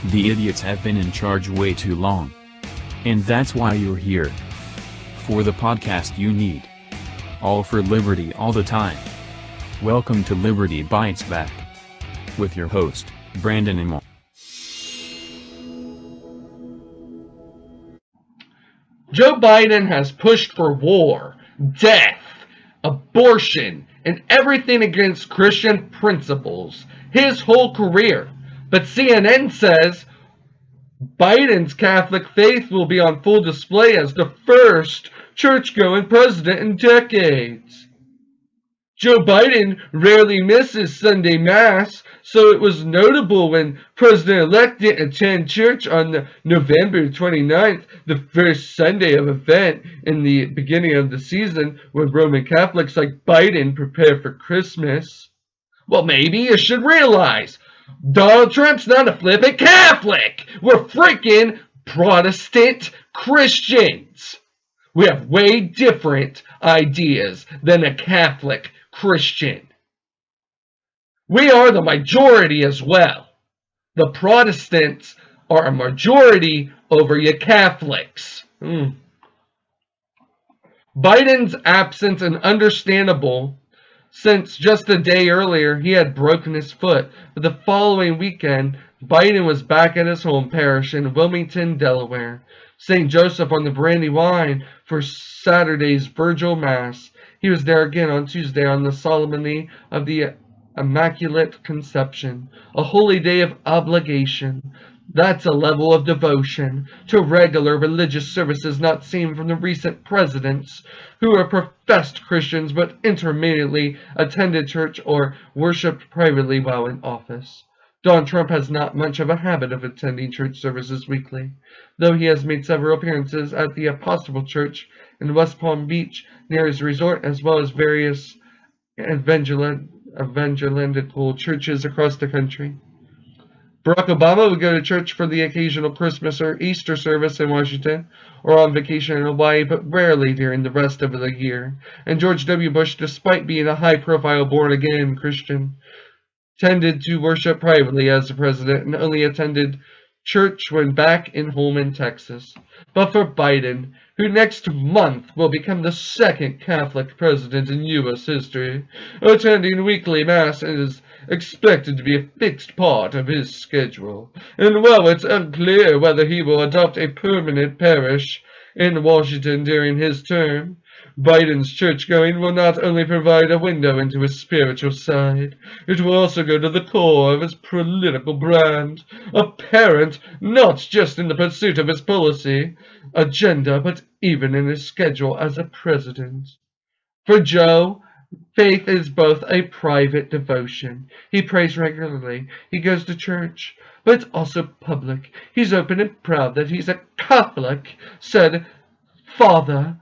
The idiots have been in charge way too long. And that's why you're here. For the podcast you need. All for liberty all the time. Welcome to Liberty Bites Back. With your host, Brandon Imel. Joe Biden has pushed for war, death, abortion, and everything against Christian principles his whole career. But CNN says Biden's Catholic faith will be on full display as the first church-going president in decades. Joe Biden rarely misses Sunday Mass, so it was notable when President-elect didn't attend church on November 29th, the first Sunday of event in the beginning of the season when Roman Catholics like Biden prepare for Christmas. Well, maybe you should realize Donald Trump's not a flippant Catholic. We're freaking Protestant Christians. We have way different ideas than a Catholic Christian. We are the majority as well. The Protestants are a majority over you Catholics. Biden's absence is understandable since just a day earlier he had broken his foot. But the following weekend, Biden was back at his home parish in Wilmington, Delaware, St. Joseph on the Brandywine for Saturday's Virgil Mass. He was there again on Tuesday on the Solemnity of the Immaculate Conception, a holy day of obligation. That's a level of devotion to regular religious services not seen from the recent presidents who are professed Christians but intermittently attended church or worshipped privately while in office. Donald Trump has not much of a habit of attending church services weekly, though he has made several appearances at the Episcopal Church in West Palm Beach near his resort, as well as various evangelical churches across the country. Barack Obama would go to church for the occasional Christmas or Easter service in Washington, or on vacation in Hawaii, but rarely during the rest of the year. And George W. Bush, despite being a high-profile born-again Christian, tended to worship privately as the president and only attended church when back in home in Texas. But for Biden, who next month will become the second Catholic president in U.S. history, attending weekly Mass is expected to be a fixed part of his schedule. And while it's unclear whether he will adopt a permanent parish in Washington during his term, Biden's church-going will not only provide a window into his spiritual side, it will also go to the core of his political brand, apparent not just in the pursuit of his policy agenda, but even in his schedule as a president. For Joe, faith is both a private devotion. He prays regularly. He goes to church. But it's also public. He's open and proud that he's a Catholic, said Father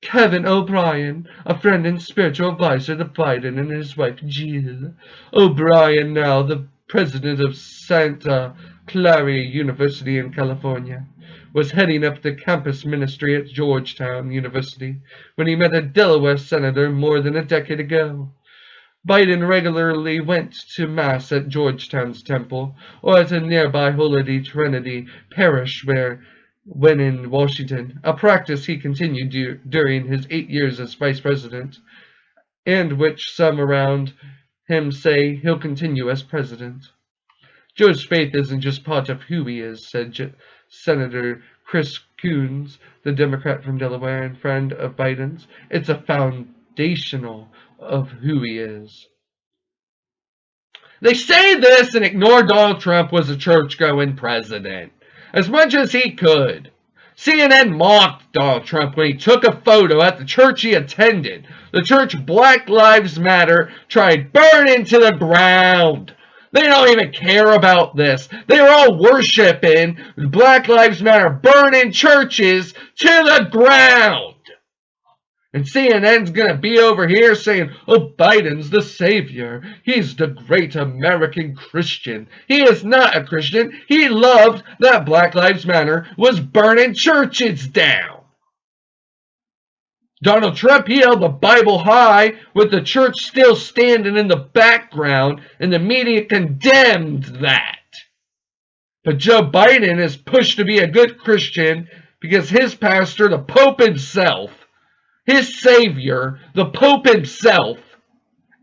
Kevin O'Brien, a friend and spiritual advisor to Biden and his wife Jill. O'Brien, now the president of Santa Clara University in California, was heading up the campus ministry at Georgetown University when he met a Delaware senator more than a decade ago. Biden regularly went to Mass at Georgetown's temple or at a nearby Holy Trinity parish when in Washington, a practice he continued during his 8 years as vice president, and which some around him say he'll continue as president. Joe's faith isn't just part of who he is, said Senator Chris Coons, the Democrat from Delaware and friend of Biden's. It's a foundational of who he is. They say this and ignore Donald Trump was a church-going president as much as he could. CNN mocked Donald Trump when he took a photo at the church he attended, the church Black Lives Matter tried burning to the ground. They don't even care about this. They are all worshiping Black Lives Matter, burning churches to the ground. And CNN's going to be over here saying, oh, Biden's the savior. He's the great American Christian. He is not a Christian. He loved that Black Lives Matter was burning churches down. Donald Trump, he held the Bible high with the church still standing in the background, and the media condemned that. But Joe Biden is pushed to be a good Christian because his pastor, the Pope himself, his savior, the Pope himself,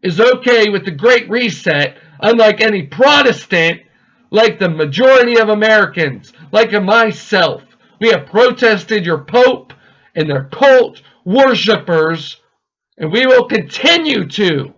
is okay with the Great Reset, unlike any Protestant, like the majority of Americans, like myself. We have protested your Pope and their cult worshippers, and we will continue to.